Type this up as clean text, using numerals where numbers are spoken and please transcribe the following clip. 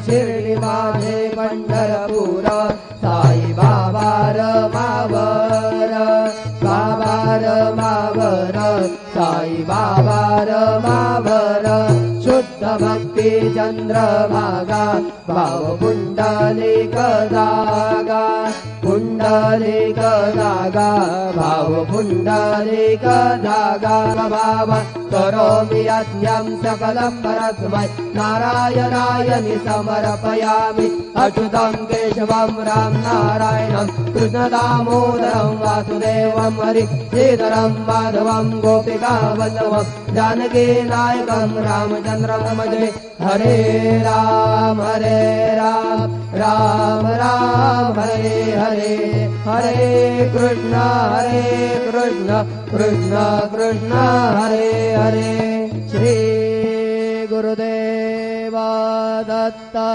शिर्डी माझे पंढरपूर साई बाबा रमावर बाबा रमावर साई बाबा रमावर शुद्ध भक्ती चंद्रभागा भाव पुंडलिक जागा पुंडलिक जागा भाव पुंडलिक जागा भाव करोमि यज्ञं सकलं परस्मै नारायणाय समर्पयामि अच्युतं केशवं राम नारायणं कृष्णदामोदरं वासुदेवं हरि श्रीधरं माधवं गोपिका वल्लभं जानकी नायकं रामचन्द्रं भजे हरे राम राम राम हरे हरे हरे कृष्ण कृष्ण कृष्ण हरे हरे श्री गुरुदेव दत्त।